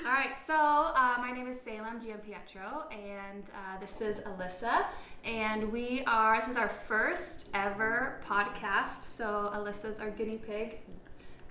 All right, so my name is Salem Giampietro, and this is Alyssa, and this is our first ever podcast, so Alyssa's our guinea pig.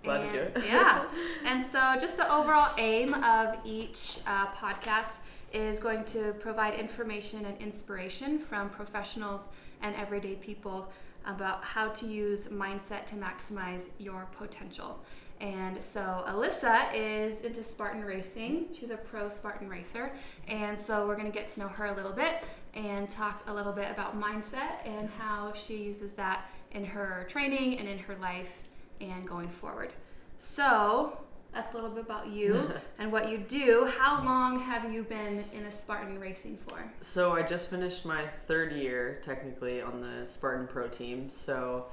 Glad to do it. Yeah, and so just the overall aim of each podcast is going to provide information and inspiration from professionals and everyday people about how to use mindset to maximize your potential. And so Alyssa is into Spartan racing. She's a pro Spartan racer. And so we're going to get to know her a little bit and talk a little bit about mindset and how she uses that in her training and in her life and going forward. So that's a little bit about you and what you do. How long have you been in a Spartan racing for? So I just finished my third year technically on the Spartan Pro team. So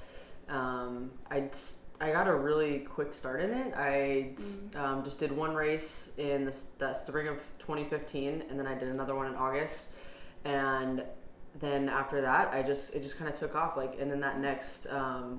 I got a really quick start in it. I just did one race in the spring of 2015, and then I did another one in August. And then after that, it just kind of took off. And then that next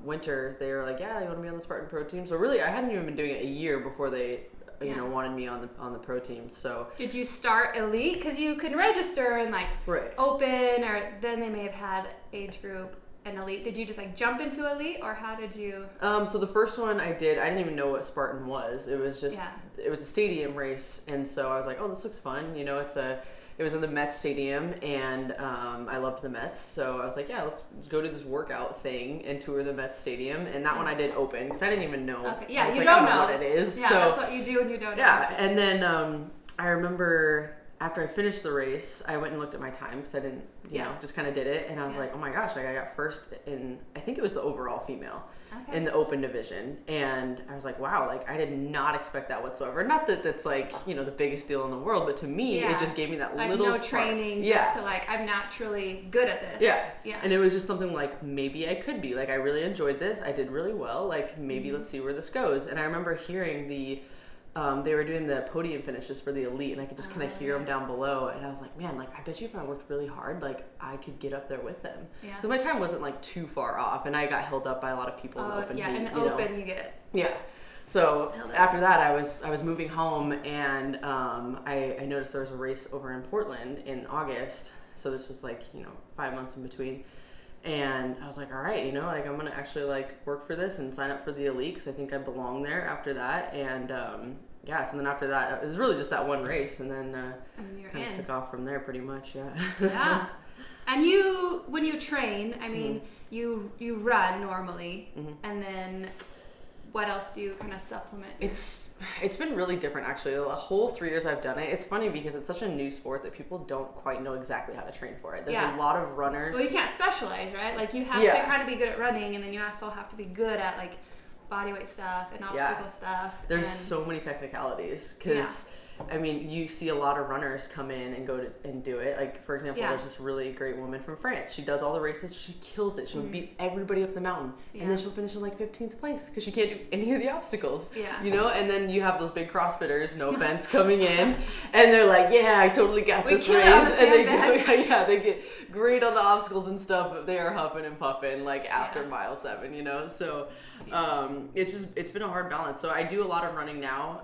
winter, they were like, "Yeah, you want to be on the Spartan Pro team?" So really, I hadn't even been doing it a year before they, wanted me on the pro team. So did you start elite? Because you can register and right. open, or then they may have had age group. And elite, did you just jump into elite, or how did you? So the first one I didn't even know what Spartan was. It was just, It was a stadium race, and so I was like, oh, this looks fun. It was in the Mets stadium, and I loved the Mets, so I was like, yeah, let's go to this workout thing and tour the Mets stadium. And that one I did open because I didn't even know. Okay. Yeah, you don't know what it is. Yeah, so, that's what you do when you don't know. Yeah, and then I remember after I finished the race, I went and looked at my time because I didn't, just kind of did it. And I was like, oh my gosh, I got first in, I think it was the overall female in the open division. And I was like, wow, I did not expect that whatsoever. Not that that's the biggest deal in the world, but to me, it just gave me that little no spark. training, just to I'm naturally good at this. Yeah. And it was just something maybe I could be. I really enjoyed this. I did really well. Maybe let's see where this goes. And I remember hearing they were doing the podium finishes for the elite, and I could just kind of hear them down below, and I was like, man, I bet you if I worked really hard, I could get up there with them. Yeah. Because my time wasn't too far off, and I got held up by a lot of people in the open heat. Yeah, in the open you get. Yeah. So after that, I was moving home, and I noticed there was a race over in Portland in August. So this was 5 months in between. And I was like, all right, I'm going to actually work for this and sign up for the elite because I think I belong there after that. And so then after that, it was really just that one race, and then kind of took off from there pretty much. Yeah. Yeah. And when you train, you run normally, and then what else do you kind of supplement? It's been really different actually. The whole 3 years I've done it, it's funny because it's such a new sport that people don't quite know exactly how to train for it. There's a lot of runners. Well, you can't specialize, right? You have to kind of be good at running, and then you also have to be good at bodyweight stuff and obstacle stuff. There's so many technicalities because you see a lot of runners come in and go and do it. For example, there's this really great woman from France. She does all the races. She kills it. She'll beat everybody up the mountain. Yeah. And then she'll finish in 15th place because she can't do any of the obstacles. Yeah. And then you have those big CrossFitters, no offense, coming in. And they're like, yeah, I totally got this race. And they get great on the obstacles and stuff, but they are huffing and puffing after mile 7, So it's been a hard balance. So I do a lot of running now.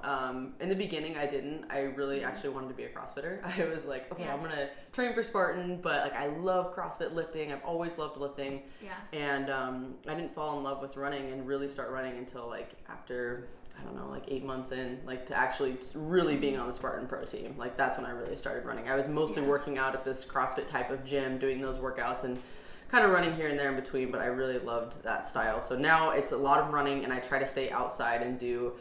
In the beginning, I didn't. I really actually wanted to be a CrossFitter. I was like, okay, I'm gonna train for Spartan, but I love CrossFit lifting. I've always loved lifting. Yeah. And I didn't fall in love with running and really start running until after 8 months in, to actually really being on the Spartan Pro team. That's when I really started running. I was mostly working out at this CrossFit type of gym, doing those workouts and kind of running here and there in between, but I really loved that style. So now it's a lot of running, and I try to stay outside and do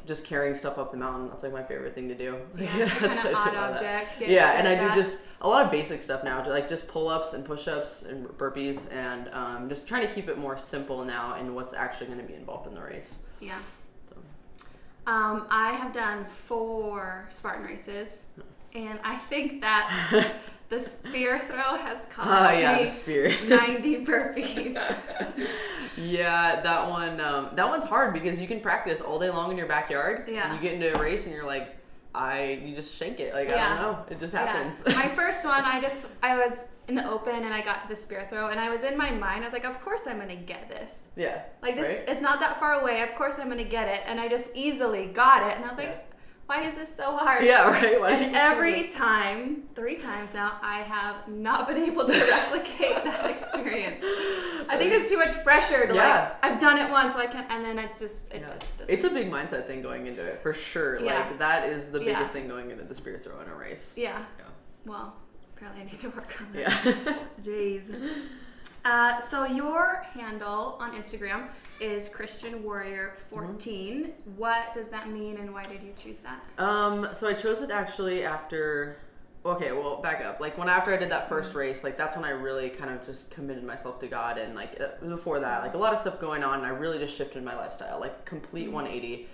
just carrying stuff up the mountain. That's my favorite thing to do. Yeah, that's such an odd object. Yeah, and I do just a lot of basic stuff now, just pull-ups and push-ups and burpees, and just trying to keep it more simple now in what's actually going to be involved in the race. Yeah. So. I have done 4 Spartan races, and I think that the spear throw has cost me 90 burpees. Yeah, that one's hard because you can practice all day long in your backyard. Yeah. And you get into a race and you're like, you just shank it. I don't know. It just happens. Yeah. My first one, I was in the open and I got to the spear throw, and I was in my mind, I was like, of course I'm going to get this. Yeah. This, right? It's not that far away. Of course I'm going to get it. And I just easily got it. And I was like, why is this so hard? Yeah, right. Why and every time, 3 times now, I have not been able to replicate that experience. I think there's too much pressure to like, I've done it once, so I can't, and then it's just, it's a big mindset thing going into it, for sure. Yeah. Like, that is the biggest thing going into the spear throw in a race. Yeah. Well, apparently I need to work on that. Yeah. Jeez. So your handle on Instagram is Christian Warrior 14. What does that mean, and why did you choose that? So I chose it actually after. Okay, well, back up. Like after I did that first race, like that's when I really kind of just committed myself to God, and like before that, like a lot of stuff going on, and I really just shifted my lifestyle, like complete 180.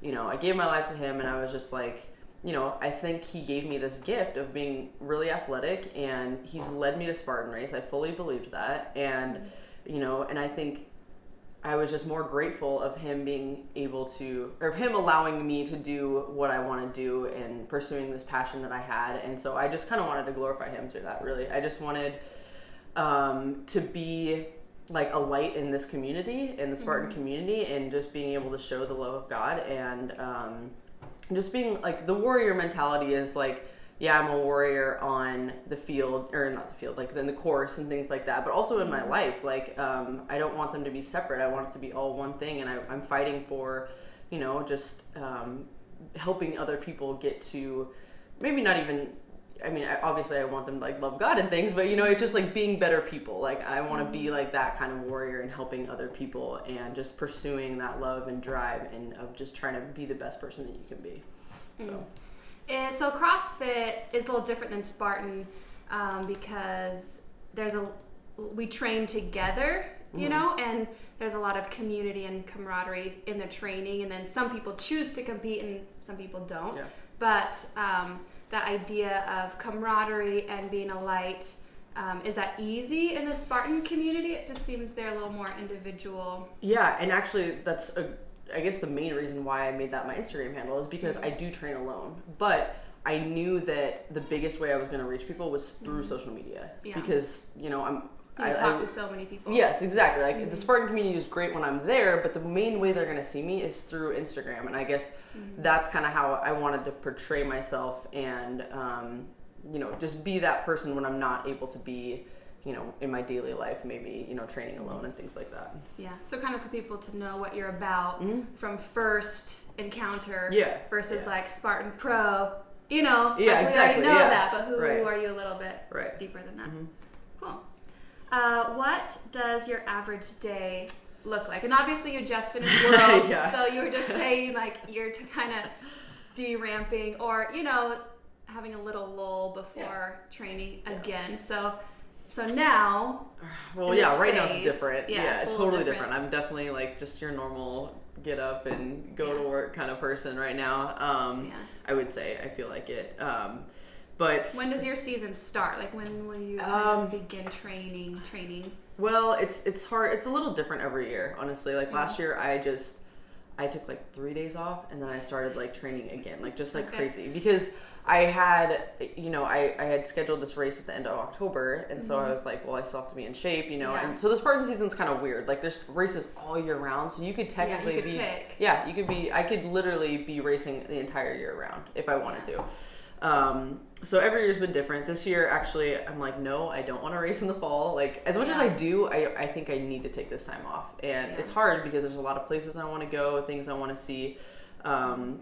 You know, I gave my life to Him, and I was just like, you know, I think He gave me this gift of being really athletic, and He's led me to Spartan Race. I fully believed that, and you know, and I think I was just more grateful of Him being able to, or Him allowing me to do what I want to do and pursuing this passion that I had. And so I just kind of wanted to glorify Him through that, really. I just wanted to be like a light in this community, in the Spartan community, and just being able to show the love of God, and just being like, the warrior mentality is like, yeah, I'm a warrior on the field, or not the field, like in the course and things like that, but also in my life. Like, I don't want them to be separate. I want it to be all one thing, and I'm fighting for, you know, just helping other people get to, maybe not even, I mean, obviously I want them to like love God and things, but you know, it's just like being better people. Like, I want to be like that kind of warrior and helping other people, and just pursuing that love and drive, and of just trying to be the best person that you can be. So CrossFit is a little different than Spartan because we train together, you know, and there's a lot of community and camaraderie in the training, and then some people choose to compete and some people don't. Yeah. But that idea of camaraderie and being a light, is that easy in the Spartan community? It just seems they're a little more individual. Yeah, and actually that's I guess the main reason why I made that my Instagram handle is because I do train alone. But I knew that the biggest way I was going to reach people was through social media. Yeah. Because, you know, I talk to so many people. Yes, exactly. Like the Spartan community is great when I'm there, but the main way they're going to see me is through Instagram. And I guess that's kind of how I wanted to portray myself, and, you know, just be that person when I'm not able to be, you know, in my daily life, maybe, you know, training alone and things like that. Yeah. So kind of for people to know what you're about from first encounter versus like Spartan Pro, you know. Yeah, like exactly. We already know that, but who are you a little bit deeper than that? Cool. What does your average day look like? And obviously you just finished Worlds, so you were just saying like you're kind of de-ramping, or, you know, having a little lull before training again. So now, well, yeah, right now it's different. Yeah, it's totally different. I'm definitely like just your normal get up and go to work kind of person right now. I would say I feel like it. But when does your season start? Like, when will you begin training? Well, it's hard. It's a little different every year, honestly. Like last year, I took like 3 days off, and then I started like training again, like just like crazy, because I had, you know, I had scheduled this race at the end of October, and so I was like, well, I still have to be in shape, you know, and so the Spartan season's kind of weird. Like, there's races all year round, so you could technically I could literally be racing the entire year round if I wanted to. So every year's been different. This year, actually, I'm like, no, I don't want to race in the fall. Like, as much as I do, I think I need to take this time off, and it's hard because there's a lot of places I want to go, things I want to see.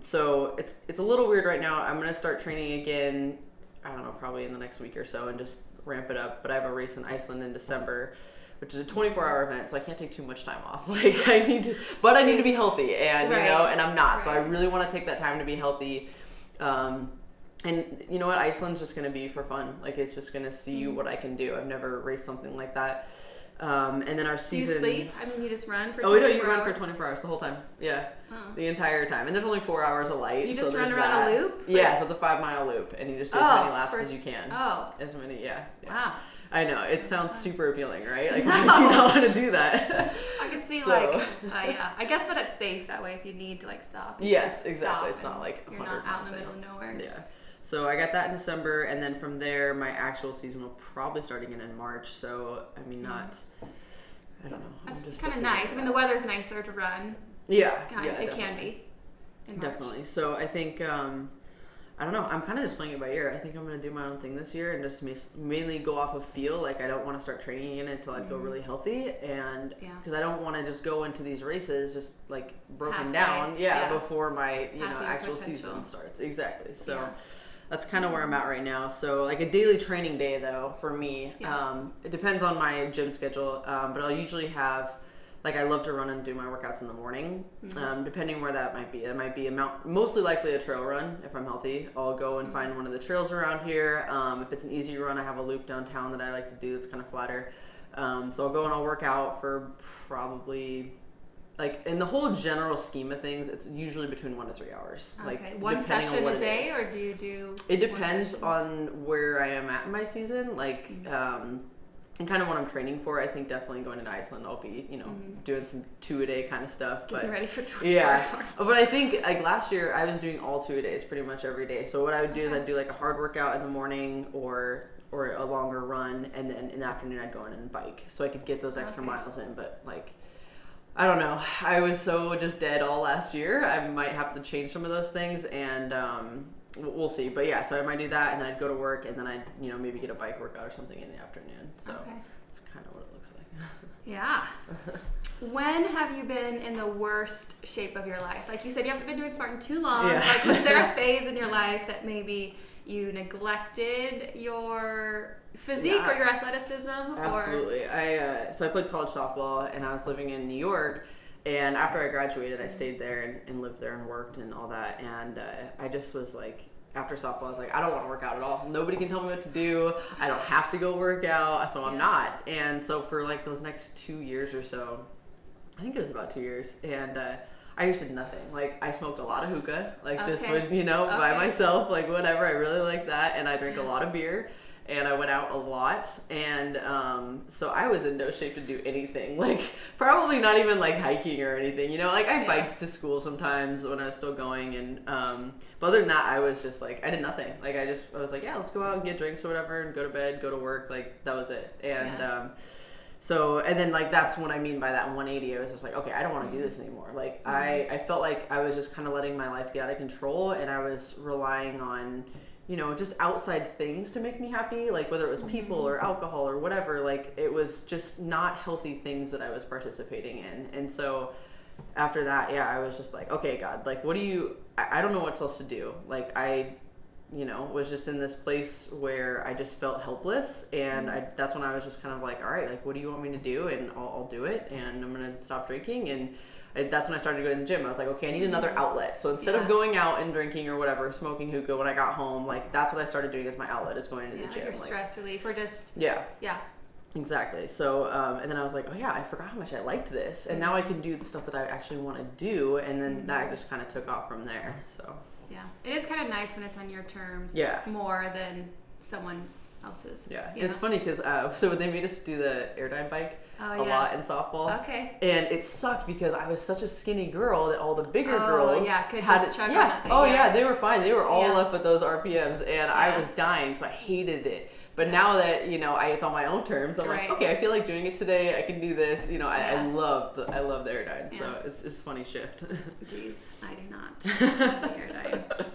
So it's a little weird right now. I'm going to start training again, I don't know, probably in the next week or so, and just ramp it up. But I have a race in Iceland in December, which is a 24-hour event, so I can't take too much time off. Like, I need to be healthy, and you know, and I'm not. So I really want to take that time to be healthy. And you know what? Iceland's just going to be for fun. Like, it's just going to see what I can do. I've never raced something like that. And then our season. Do you sleep? I mean, you just run for 24 hours? Oh, no, you run for 24 hours the whole time. Yeah. The entire time. And there's only 4 hours of light. You just run around a loop? Yeah, so it's a 5-mile loop. And you just do as many laps as you can. Oh. As many, yeah. Wow. I know. It sounds super appealing, right? Like, why would you not want to do that? I could see, I guess, but it's safe that way if you need to, like, stop. Yes, exactly. It's not like you're not out in the middle of nowhere. Yeah. So I got that in December, and then from there, my actual season will probably start again in March. So, I mean, I don't know. That's kind of nice. I mean, the weather's nicer to run. Yeah. It can be. in March? Definitely. So I think, I don't know, I'm kind of just playing it by ear. I think I'm going to do my own thing this year and just mainly go off of feel. Like, I don't want to start training again until I feel really healthy. And because I don't want to just go into these races just like broken down. Before my, actual season starts. Exactly. So that's kind of where I'm at right now. So like a daily training day though, for me, it depends on my gym schedule. But I'll usually have, like, I love to run and do my workouts in the morning, depending where that might be. It might be mostly likely a trail run if I'm healthy. I'll go and find one of the trails around here. If it's an easy run, I have a loop downtown that I like to do. It's kind of flatter. So I'll go and I'll work out for probably, like, in the whole general scheme of things, it's usually between 1 to 3 hours. Okay. Like, one session a day, or do you do? It depends on where I am at in my season. Like, and kind of what I'm training for. I think definitely going into Iceland, I'll be, doing some 2-a-day kind of stuff. Getting ready for 24 hours. But I think, like, last year I was doing all 2-a-days pretty much every day. So what I would do is I'd do like a hard workout in the morning or a longer run, and then in the afternoon I'd go in and bike so I could get those extra miles in. But like, I don't know. I was so just dead all last year. I might have to change some of those things, and we'll see. But yeah, so I might do that, and then I'd go to work, and then I'd, maybe get a bike workout or something in the afternoon. So that's kind of what it looks like. Yeah. When have you been in the worst shape of your life? Like you said, you haven't been doing Spartan too long. Yeah. Like, was there a phase in your life that maybe you neglected your physique or your athleticism? Absolutely. So I played college softball, and I was living in New York. And after I graduated, I stayed there and lived there and worked and all that. And I just was like, after softball, I was like, I don't want to work out at all. Nobody can tell me what to do. I don't have to go work out, so I'm not. And so for like those next 2 years or so, I think it was about 2 years, and I just did nothing. Like, I smoked a lot of hookah, like just would, by myself, like whatever. I really liked that, and I drank a lot of beer. And I went out a lot, and so I was in no shape to do anything, like probably not even like hiking or anything, like I biked to school sometimes when I was still going, and but other than that, I was just like, I did nothing. Like, I was like, yeah, let's go out and get drinks or whatever and go to bed, go to work, like that was it. And so, and then like that's what I mean by that 180. I was just like, okay, I don't want to do this anymore. Like I felt like I was just kind of letting my life get out of control, and I was relying on just outside things to make me happy, like whether it was people or alcohol or whatever. Like, it was just not healthy things that I was participating in. And so after that, I was just like, okay, God, like, I don't know what else to do. Like, I was just in this place where I just felt helpless, and that's when I was just kind of like, all right, like, what do you want me to do? And I'll do it, and I'm gonna stop drinking. And that's when I started going to the gym. I was like, okay, I need another outlet. So instead of going out and drinking or whatever, smoking hookah when I got home, like, that's what I started doing as my outlet, is going to the gym. Your stress relief, or just Exactly. So and then I was like, oh yeah, I forgot how much I liked this, and now I can do the stuff that I actually want to do. And then that just kind of took off from there. So it is kind of nice when it's on your terms more than someone else's. It's funny because so they made us do the airdyne bike a lot in softball. Okay. And it sucked because I was such a skinny girl that all the bigger girls could just chug on that thing. They were fine. They were all up at those RPMs, and I was dying, so I hated it. But now that it's on my own terms, I'm like, okay, I feel like doing it today. I can do this. I love the airdyne, so it's just a funny shift. Jeez, I do not love the airdyne.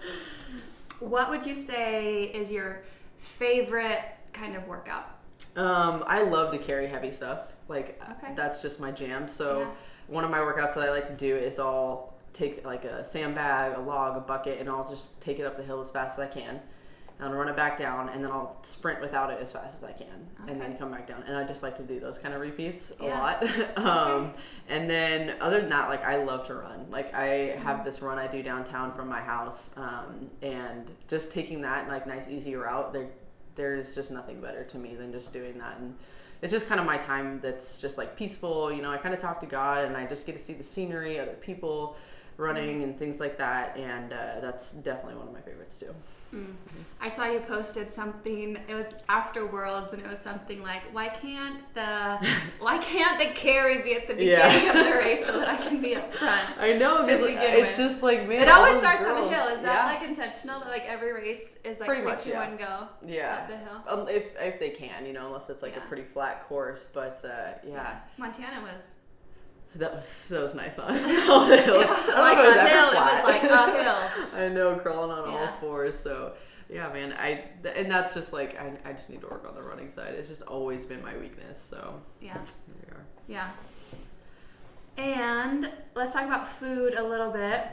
What would you say is your favorite kind of workout? I love to carry heavy stuff. Like, that's just my jam. So one of my workouts that I like to do is I'll take like a sandbag, a log, a bucket, and I'll just take it up the hill as fast as I can. And I'll run it back down, and then I'll sprint without it as fast as I can, and then come back down. And I just like to do those kind of repeats a lot. And then other than that, like, I love to run. Like, I have this run I do downtown from my house, and just taking that like nice easy route, there's just nothing better to me than just doing that. And it's just kind of my time that's just like peaceful. I kind of talk to God, and I just get to see the scenery, other people running and things like that. And that's definitely one of my favorites too. I saw you posted something. It was after Worlds, and it was something like, "Why can't the carry be at the beginning of the race so that I can be up front?" I know, because it's just like, man, it always starts on the hill. Is that like intentional? That like every race is like pretty 3, much, 2, 1, go up the hill. If they can, unless it's like a pretty flat course. But Montana was That was nice, huh? All the hills. It wasn't like a hill, it was like a hill. I know, crawling on all fours. So yeah, man, and that's just like, I just need to work on the running side. It's just always been my weakness. So yeah, there we are. Yeah. And let's talk about food a little bit.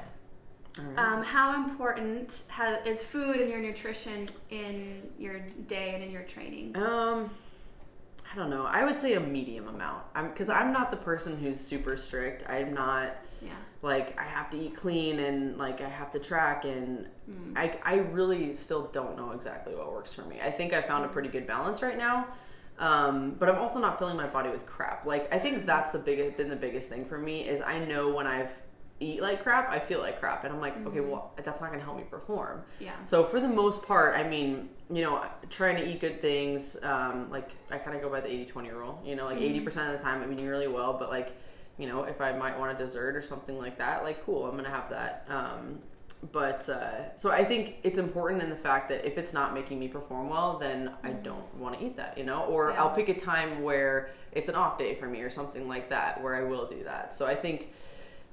Right. How important is food and your nutrition in your day and in your training? I don't know. I would say a medium amount. Because I'm not the person who's super strict. I'm not like, I have to eat clean and like I have to track, and I really still don't know exactly what works for me. I think I found a pretty good balance right now. But I'm also not filling my body with crap. Like, I think that's been the biggest thing for me is I know when I've eat like crap, I feel like crap, and I'm like, okay, well, that's not gonna help me perform. Yeah. So for the most part, I mean, you know, trying to eat good things, like I kind of go by the 80-20 rule, you know, like 80% of the time I'm eating really well, but like, you know, if I might want a dessert or something like that, like cool, I'm gonna have that. So I think it's important in the fact that if it's not making me perform well, then I don't want to eat that, you know, or I'll pick a time where it's an off day for me or something like that, where I will do that. So I think,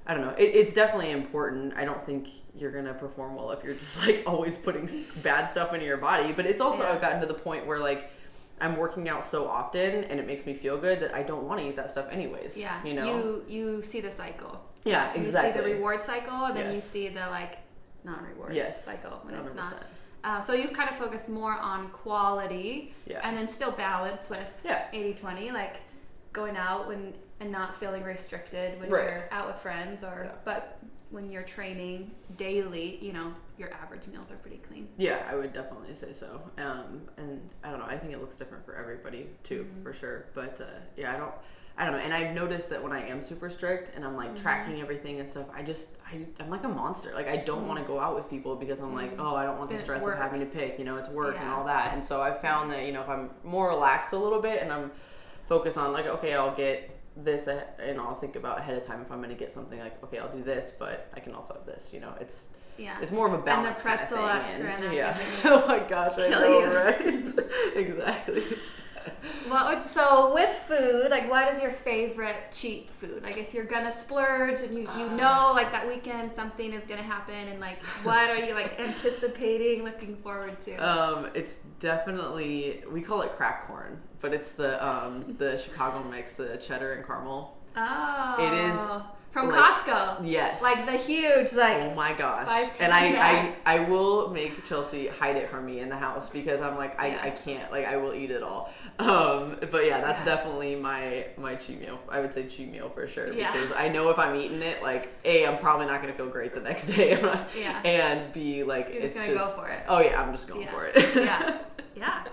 I don't know, it's definitely important. I don't think you're going to perform well if you're just like always putting bad stuff into your body, but it's also I've gotten to the point where like I'm working out so often and it makes me feel good that I don't want to eat that stuff anyways. Yeah. You know, you see the cycle. Yeah, exactly. You see the reward cycle, and then you see the like non-reward cycle when 100%. It's not. So you've kind of focused more on quality and then still balance with 80-20, like going out and not feeling restricted when you're out with friends, or but when you're training daily, you know, your average meals are pretty clean. Yeah, I would definitely say so. And I don't know, I think it looks different for everybody too, for sure. But I don't know. And I've noticed that when I am super strict and I'm like tracking everything and stuff, I'm like a monster. Like I don't want to go out with people because I'm like, oh, I don't want the stress of having to pick, you know, it's work and all that. And so I've found that, you know, if I'm more relaxed a little bit and I'm focused on like, okay, I'll get this, and I'll think about ahead of time if I'm going to get something, like, okay, I'll do this, but I can also have this, you know, it's more of a balance. And the pretzel kind of extra. Oh my gosh, I know, right? Exactly. Well, so with food, like, what is your favorite cheat food? Like, if you're gonna splurge and you know, like, that weekend something is gonna happen, and like, what are you like anticipating, looking forward to? It's definitely, we call it crack corn, but it's the Chicago mix, the cheddar and caramel. Oh. It is. From Costco. Yes. Like the huge, like. Oh my gosh. And I will make Chelsea hide it from me in the house because I'm like, I can't, like, I will eat it all. But yeah, that's definitely my cheat meal. I would say cheat meal for sure. Because I know if I'm eating it, like, A, I'm probably not going to feel great the next day. And B, like, you're just gonna go for it. Oh yeah, I'm just going for it. Yeah.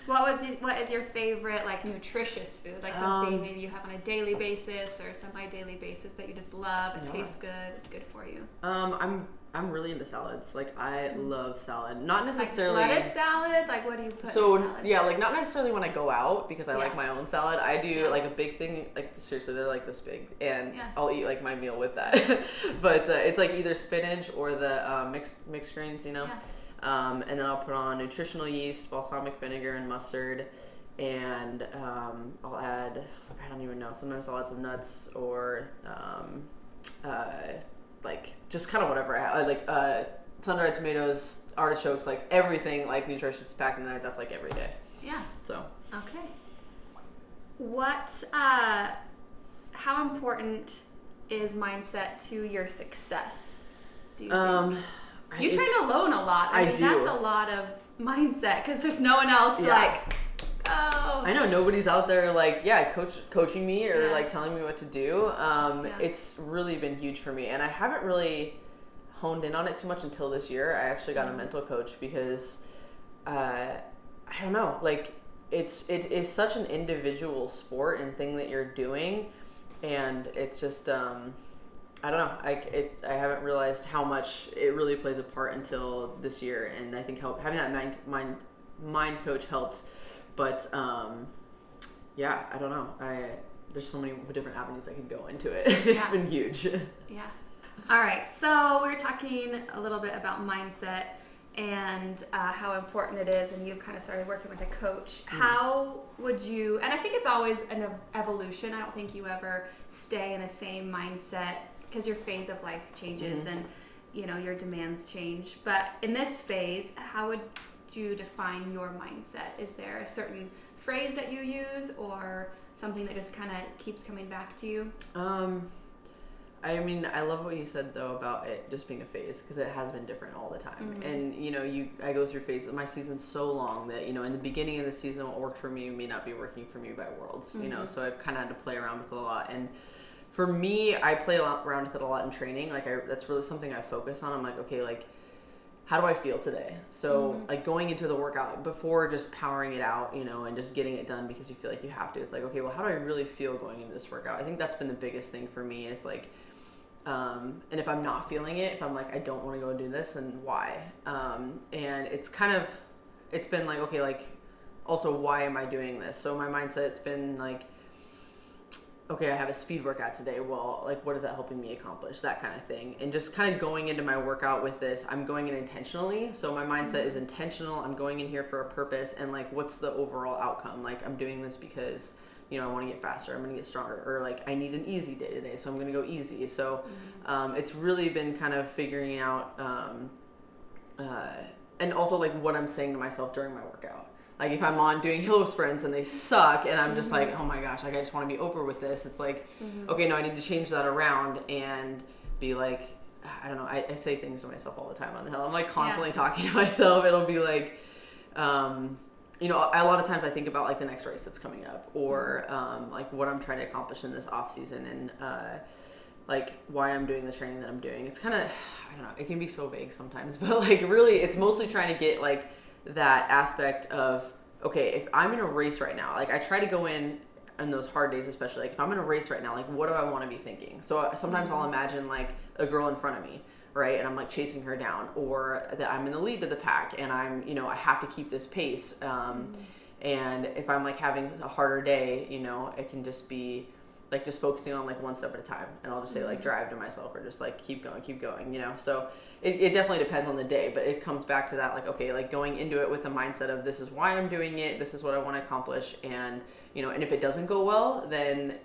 What is your favorite, like, nutritious food? Like something maybe you have on a daily basis or semi-daily basis that you just love. It tastes good. It's good for you. I'm really into salads. Like, I love salad. Not necessarily like lettuce salad. Like, what do you put in salad? Yeah, like, not necessarily when I go out because I like my own salad. I do like a big thing. Like, seriously, they're like this big, and I'll eat like my meal with that. But it's like either spinach or the mixed greens, you know. Yeah. And then I'll put on nutritional yeast, balsamic vinegar, and mustard. And I'll add, I don't even know, sometimes I'll add some nuts or like just kind of whatever I have. Like sun-dried tomatoes, artichokes, like everything like nutritious packed in there. That's like every day. Yeah. So. Okay. How important is mindset to your success, do you think? You train alone a lot. I mean, do. That's a lot of mindset because there's no one else to like, oh. I know nobody's out there like, coaching me or like telling me what to do. It's really been huge for me, and I haven't really honed in on it too much until this year. I actually got a mental coach because I don't know, like it is such an individual sport and thing that you're doing, and it's just I don't know. I haven't realized how much it really plays a part until this year, and I think having that mind coach helped. But I don't know. There's so many different avenues I could go into it. It's been huge. Yeah. All right. So we were talking a little bit about mindset, and how important it is, and you've kind of started working with a coach. How would you, and I think it's always an evolution. I don't think you ever stay in the same mindset because your phase of life changes and your demands change. But in this phase, how would you define your mindset? Is there a certain phrase that you use or something that just kind of keeps coming back to you? I mean, I love what you said though about it just being a phase, because it has been different all the time. And I go through phases. My season's so long that in the beginning of the season, what worked for me may not be working for me by worlds. So I've kind of had to play around with it a lot. And for me, I play around with it a lot in training. Like that's really something I focus on. I'm like, okay, like how do I feel today? So like going into the workout before just powering it out, and just getting it done because you feel like you have to. It's like, okay, well, how do I really feel going into this workout? I think that's been the biggest thing for me is like, and if I'm not feeling it, if I'm like, I don't want to go and do this, then why? And it's been like, okay, like also why am I doing this? So my mindset's been like, okay, I have a speed workout today. Well, like, what is that helping me accomplish? That kind of thing. And just kind of going into my workout with this, I'm going in intentionally. So my mindset is intentional. I'm going in here for a purpose. And like, what's the overall outcome? Like, I'm doing this because, I want to get faster. I'm going to get stronger. Or like, I need an easy day today, so I'm going to go easy. So it's really been kind of figuring out, and also like what I'm saying to myself during my workout. Like if I'm on doing hill sprints and they suck and I'm just like, oh my gosh, like I just want to be over with this. It's like, okay, no, I need to change that around and be like, I don't know. I say things to myself all the time on the hill. I'm like constantly talking to myself. It'll be like, a lot of times I think about like the next race that's coming up or like what I'm trying to accomplish in this off season and like why I'm doing the training that I'm doing. It's kind of, I don't know, it can be so vague sometimes, but like really it's mostly trying to get like that aspect of, okay, if I'm in a race right now, like I try to go in those hard days, especially like if I'm in a race right now, like what do I want to be thinking? So sometimes I'll imagine like a girl in front of me, right? And I'm like chasing her down, or that I'm in the lead of the pack and I'm, I have to keep this pace. And if I'm like having a harder day, it can just be like just focusing on like one step at a time, and I'll just say like drive to myself or just like keep going, so it definitely depends on the day, but it comes back to that like, okay, like going into it with the mindset of this is why I'm doing it, this is what I want to accomplish, and and if it doesn't go well, then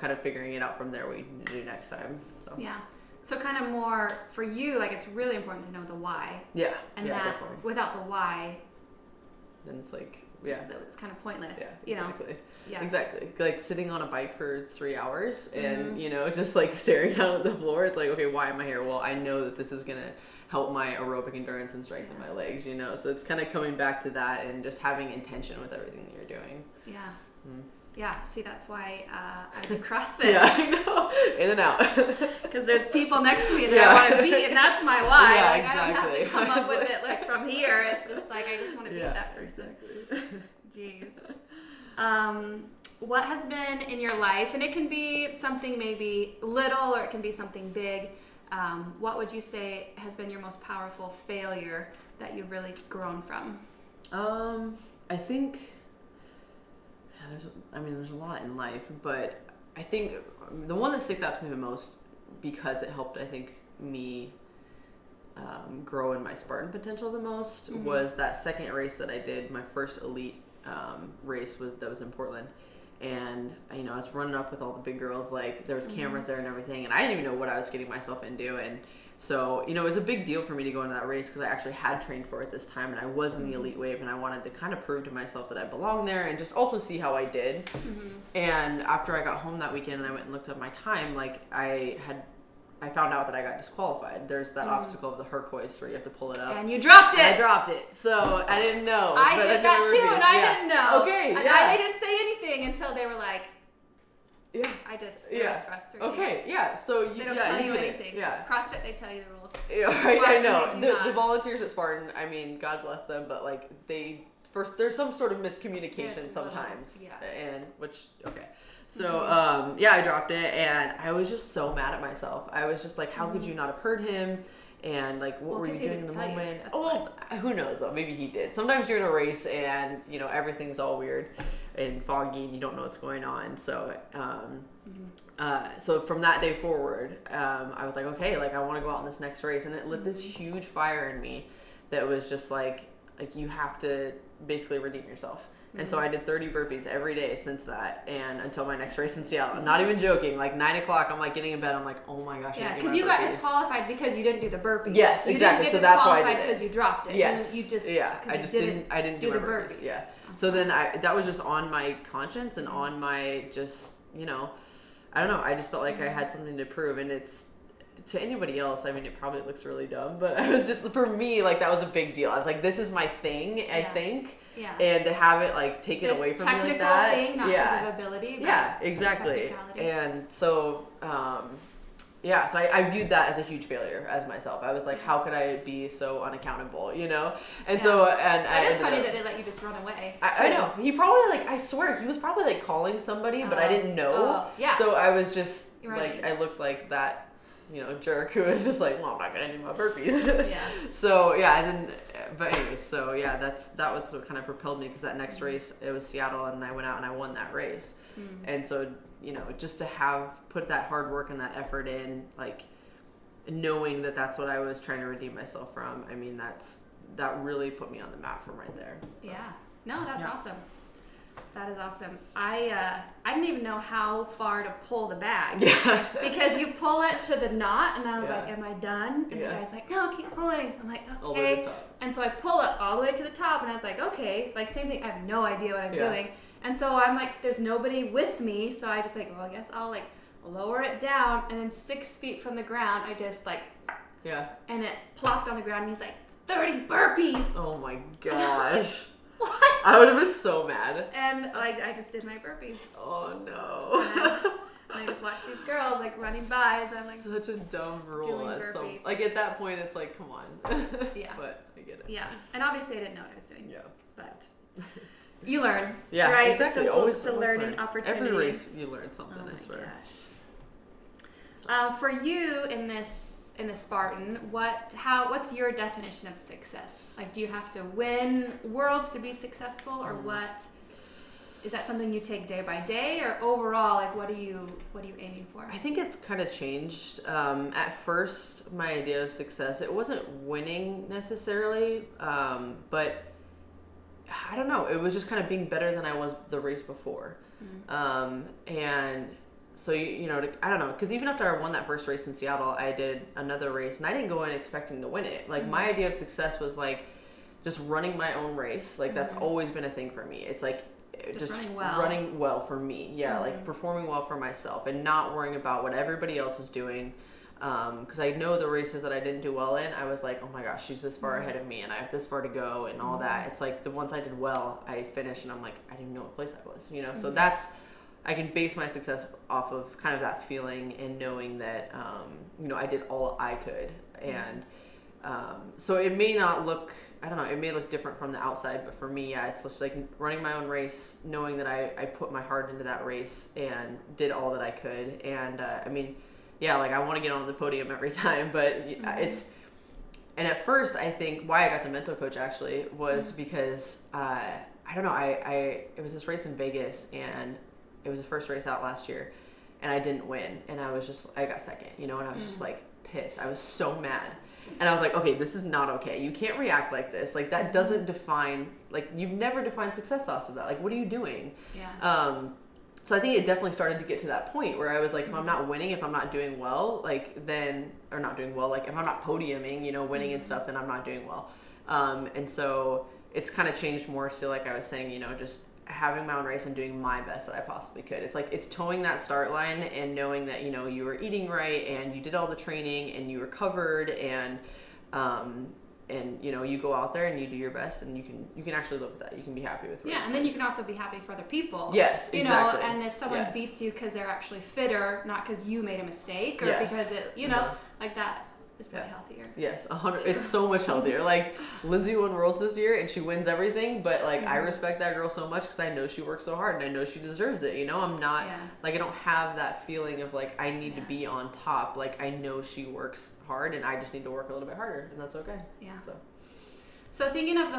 kind of figuring it out from there what you need to do next time. So kind of more for you, like it's really important to know the why, and that definitely. Without the why, then it's like it's kind of pointless. Exactly. Like sitting on a bike for 3 hours and just like staring down at the floor. It's like, okay, why am I here? Well, I know that this is gonna help my aerobic endurance and strengthen my legs. So it's kind of coming back to that and just having intention with everything that you're doing. Yeah, see, that's why I do CrossFit. Yeah, I know. In and out. Because there's people next to me that I want to beat, and that's my why. Yeah, like, exactly. I don't have to come up with it like from here. It's just like I just want to beat that person. Exactly. Jeez. What has been in your life, and it can be something maybe little or it can be something big, what would you say has been your most powerful failure that you've really grown from? I think... there's a lot in life, but I think the one that sticks out to me the most because it helped, I think, me grow in my Spartan potential the most was that second race that I did, my first elite race that was in Portland. And, I was running up with all the big girls, like there was cameras there and everything, and I didn't even know what I was getting myself into. And so, it was a big deal for me to go into that race because I actually had trained for it this time and I was in the elite wave and I wanted to kind of prove to myself that I belonged there and just also see how I did. And after I got home that weekend and I went and looked up my time, like I found out that I got disqualified. There's that obstacle of the Hercules where you have to pull it up. And you dropped it! And I dropped it. So I didn't know. I did that too and I didn't know. Okay, and I didn't say anything until they were like, it was frustrating. Okay, so they don't tell you anything. CrossFit, they tell you the rules. Right, I know. The volunteers at Spartan, I mean, God bless them, but like there's some sort of miscommunication sometimes. And so I dropped it and I was just so mad at myself. I was just like, how could you not have heard him? And like, what were you doing in the moment? Who knows though? Maybe he did. Sometimes you're in a race and everything's all weird and foggy and you don't know what's going on. So so from that day forward, I was like, okay, like I want to go out in this next race, and it lit this huge fire in me that was just like you have to basically redeem yourself. And so I did 30 burpees every day since that, and until my next race in Seattle. I'm not even joking. Like 9 o'clock, I'm like getting in bed. I'm like, oh my gosh. Yeah, because you got disqualified because you didn't do the burpees. Yes, exactly. You So didn't get that's why I did disqualified because you dropped it. Yes. You just I didn't do my burpees. Yeah. So then that was just on my conscience and on my just I don't know. I just felt like I had something to prove, and it's. To anybody else, I mean, it probably looks really dumb, but I was just, for me, like, that was a big deal. I was like, this is my thing, I think. Yeah. And to have it, like, taken away from me like that. Technical thing, not because of ability. But yeah, exactly. And so, so I viewed that as a huge failure as myself. I was like, how could I be so unaccountable, And so, and it's funny that they let you just run away. I know. He probably, I swear, he was probably, calling somebody, but I didn't know. Yeah. So I was just, I looked like that. Jerk who was just like, well, I'm not gonna do my burpees. Yeah. So yeah, and then, but anyways, so yeah, that was what kind of propelled me, because that next race, it was Seattle, and I went out and I won that race. And so just to have put that hard work and that effort in, like knowing that that's what I was trying to redeem myself from. I mean, that really put me on the map from right there. So. Yeah. No, that's awesome. That is awesome. I didn't even know how far to pull the bag. Yeah. Because you pull it to the knot, and I was like, am I done? And the guy's like, no, keep pulling. So I'm like, okay. All the way to the top. And so I pull it all the way to the top, and I was like, okay. Like, same thing. I have no idea what I'm doing. And so I'm like, there's nobody with me. So I just like, well, I guess I'll lower it down. And then 6 feet from the ground, I just and it plopped on the ground, and he's like, 30 burpees. Oh my gosh. What? I would have been so mad. And I just did my burpees. Oh no. And I just watched these girls running by, so I'm like, such a dumb rule. Burpees. At that point, it's like, come on. Yeah. But I get it. Yeah, and obviously I didn't know what I was doing. Yeah. But you learn. Yeah, right? exactly. It's a learning opportunity. Every race you learn something. I swear. Gosh. For you in the Spartan, what's your definition of success? Like, do you have to win worlds to be successful, or what? Is that something you take day by day, or overall, what are you aiming for? I think it's kind of changed. At first, my idea of success, it wasn't winning necessarily, but I don't know. It was just kind of being better than I was the race before, and. So, I don't know, because even after I won that first race in Seattle, I did another race, and I didn't go in expecting to win it. My idea of success was, just running my own race. That's always been a thing for me. It's, just running well for me. Yeah, performing well for myself and not worrying about what everybody else is doing. Because I know the races that I didn't do well in, I was like, oh my gosh, she's this far ahead of me, and I have this far to go, and all that. It's the ones I did well, I finished, and I'm like, I didn't know what place I was, So that's... I can base my success off of kind of that feeling and knowing that, I did all I could. And so it may not look, I don't know, it may look different from the outside, but for me, it's just running my own race, knowing that I put my heart into that race and did all that I could. And I want to get on the podium every time, but it's, and at first I think why I got the mental coach actually was because, I don't know, it was this race in Vegas, and it was the first race out last year, and I didn't win, and I got second, and I was just pissed. I was so mad, and I was like, okay, this is not okay. You can't react like this. That doesn't define, you've never defined success off of that. What are you doing? Yeah. So I think it definitely started to get to that point where I was like, if I'm not winning, if I'm not doing well, then, or not doing well, if I'm not podiuming, winning and stuff, then I'm not doing well. And so it's kind of changed more. So I was saying, just having my own race and doing my best that I possibly could. It's it's towing that start line and knowing that, you were eating right, and you did all the training, and you recovered, and you go out there and you do your best, and you can actually live with that. You can be happy with it. Yeah, and then you can also be happy for other people. Yes, exactly. And if someone beats you because they're actually fitter, not because you made a mistake, or because it, that is probably healthier. Yes, 100. It's so much healthier. Lindsay won Worlds this year, and she wins everything. But I respect that girl so much because I know she works so hard, and I know she deserves it. I'm not I don't have that feeling of I need to be on top. I know she works hard, and I just need to work a little bit harder, and that's okay. Yeah. So thinking of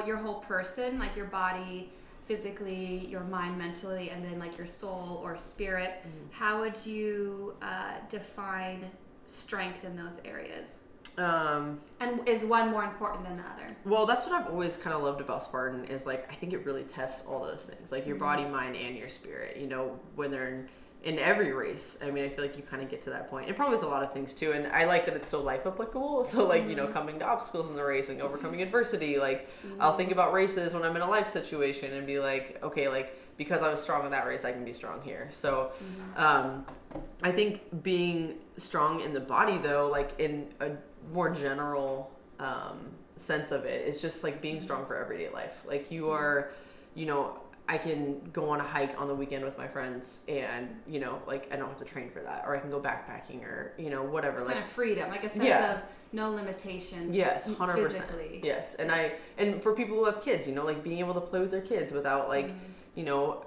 your whole person, your body, physically, your mind, mentally, and then your soul or spirit, how would you define strength in those areas? And is one more important than the other? Well, that's what I've always kind of loved about Spartan is like, I think it really tests all those things, like your body, mind, and your spirit, you know, when they're in every race. I mean, I feel like you kind of get to that point, and probably with a lot of things too. And I like that it's so life applicable. So like, you know, coming to obstacles in the race and overcoming adversity, like I'll think about races when I'm in a life situation and be like, okay, like, because I was strong in that race, I can be strong here. So, I think being strong in the body though, like in a more general, sense of it, is just like being strong for everyday life. Like you are, you know, I can go on a hike on the weekend with my friends and, you know, like I don't have to train for that, or I can go backpacking or, you know, whatever. It's like kind of freedom, like a sense of no limitations. Yes, 100%. Physically. Yes. And for people who have kids, you know, like being able to play with their kids without like, you know,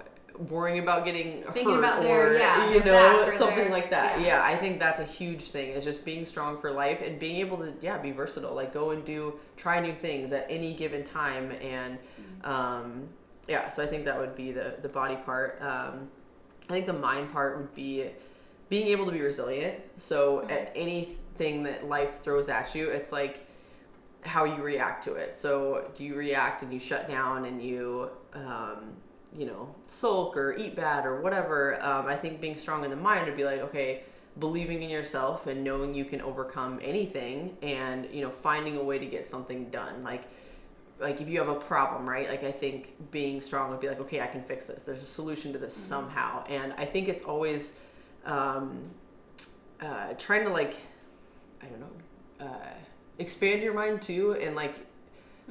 worrying about getting thinking hurt about or, their, you know, something their, like that. Yeah, I think that's a huge thing, is just being strong for life and being able to, be versatile, like go and try new things at any given time. And, so I think that would be the body part. I think the mind part would be being able to be resilient. So at anything that life throws at you, it's like how you react to it. So do you react and you shut down and you, you know, sulk or eat bad or whatever? I think being strong in the mind would be like, okay, believing in yourself and knowing you can overcome anything and, you know, finding a way to get something done. Like if you have a problem, right? Like I think being strong would be like, okay, I can fix this. There's a solution to this somehow. And I think it's always trying to like, I don't know, expand your mind too, and like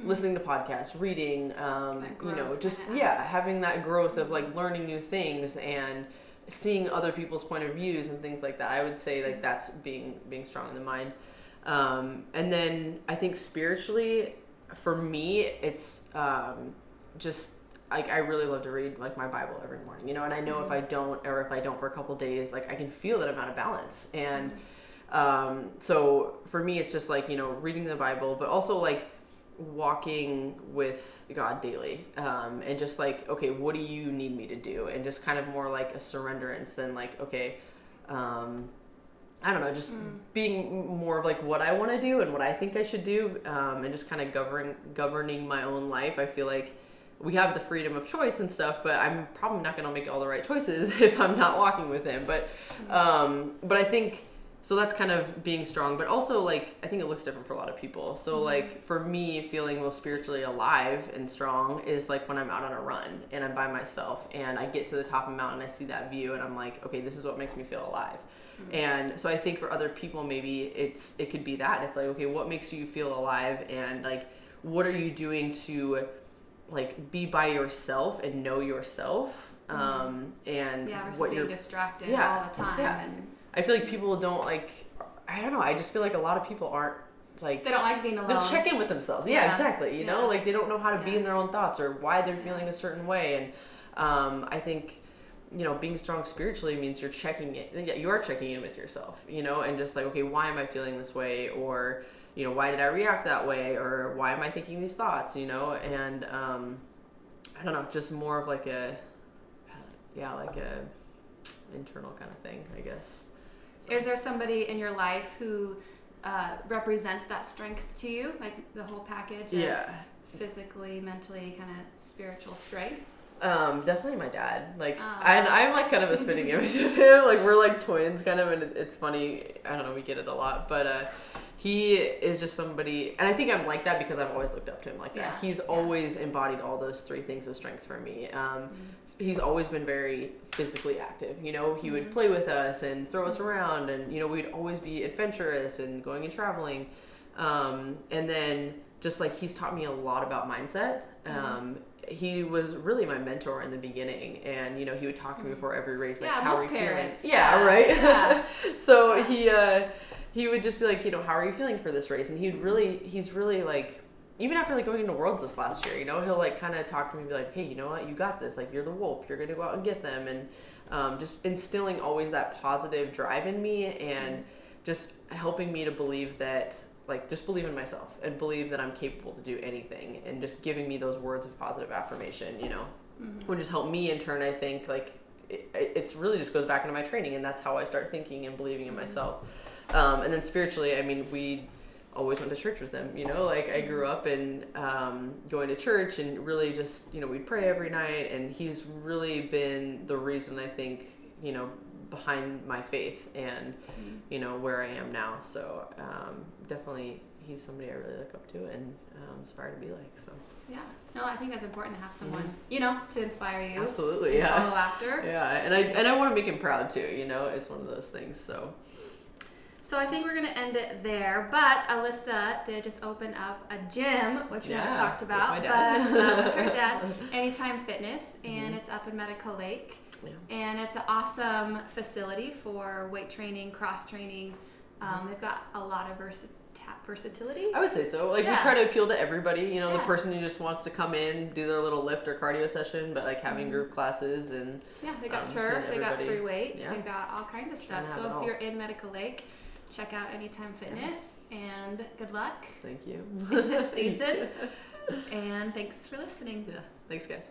listening to podcasts, reading, you know, just having that growth of like learning new things and seeing other people's point of views and things like that. I would say like that's being strong in the mind. And then I think spiritually, for me, it's just like I really love to read like my Bible every morning, you know, and I know if I don't for a couple days, like I can feel that I'm out of balance. And so for me, it's just like, you know, reading the Bible, but also like walking with God daily, and just like, okay, what do you need me to do? And just kind of more like a surrenderance than like, okay, I don't know, just being more of like what I want to do and what I think I should do, and just kind of governing my own life. I feel like we have the freedom of choice and stuff, but I'm probably not going to make all the right choices if I'm not walking with him. But I think, so that's kind of being strong, but also like, I think it looks different for a lot of people. So like for me, feeling most spiritually alive and strong is like when I'm out on a run and I'm by myself and I get to the top of a mountain, I see that view and I'm like, okay, this is what makes me feel alive. And so I think for other people, maybe it could be that. It's like, okay, what makes you feel alive? And like, what are you doing to like be by yourself and know yourself? And versus what being you're distracted all the time. Yeah. And I feel like people don't like, I don't know, I just feel like a lot of people aren't like, they don't like being alone. They'll check in with themselves. Yeah, exactly. You know, like they don't know how to be in their own thoughts or why they're feeling a certain way. And I think, you know, being strong spiritually means you're checking it. Yeah, you are checking in with yourself, you know, and just like, okay, why am I feeling this way? Or, you know, why did I react that way? Or why am I thinking these thoughts, you know? And I don't know, just more of like a internal kind of thing, I guess. So. Is there somebody in your life who represents that strength to you, like the whole package of physically, mentally, kind of spiritual strength? Definitely my dad. Like, I'm like kind of a spitting image of him. Like we're like twins, kind of, and it's funny. I don't know, we get it a lot, but he is just somebody, and I think I'm like that because I've always looked up to him like that. He's always embodied all those three things of strength for me. He's always been very physically active. You know, he would play with us and throw us around, and you know, we'd always be adventurous and going and traveling. And then just like he's taught me a lot about mindset. He was really my mentor in the beginning, and you know, he would talk to me before every race, like how are you feeling? Right. So he would just be like, you know, how are you feeling for this race? And he's really like, even after like going into Worlds this last year, you know, he'll like kind of talk to me and be like, hey, you know what, you got this, like you're the wolf, you're gonna go out and get them. And just instilling always that positive drive in me, and just helping me to believe that, like, just believe in myself and believe that I'm capable to do anything, and just giving me those words of positive affirmation, you know, would just help me in turn. I think like it's really just goes back into my training, and that's how I start thinking and believing in myself. And then spiritually, I mean, we always went to church with him, you know, like I grew up in going to church and really just, you know, we'd pray every night, and he's really been the reason I think, you know, behind my faith and, you know, where I am now. So definitely he's somebody I really look up to and aspire to be like, so. Yeah. No, I think that's important to have someone, you know, to inspire you. Absolutely, and follow after. Yeah, and I want to make him proud too, you know, it's one of those things, so. So I think we're going to end it there, but Alyssa did just open up a gym, which we haven't talked about, with my dad. but with her dad, Anytime Fitness, and it's up in Medical Lake. Yeah. And it's an awesome facility for weight training, cross training. They've got a lot of versatility. I would say so. Like we try to appeal to everybody, you know, the Yeah. person who just wants to come in, do their little lift or cardio session, but like having group classes and they got turf, they got free weights, yeah. they've got all kinds of stuff. So if you're in Medical Lake, check out Anytime Fitness and good luck Thank you this season. And thanks for listening. Yeah, thanks guys.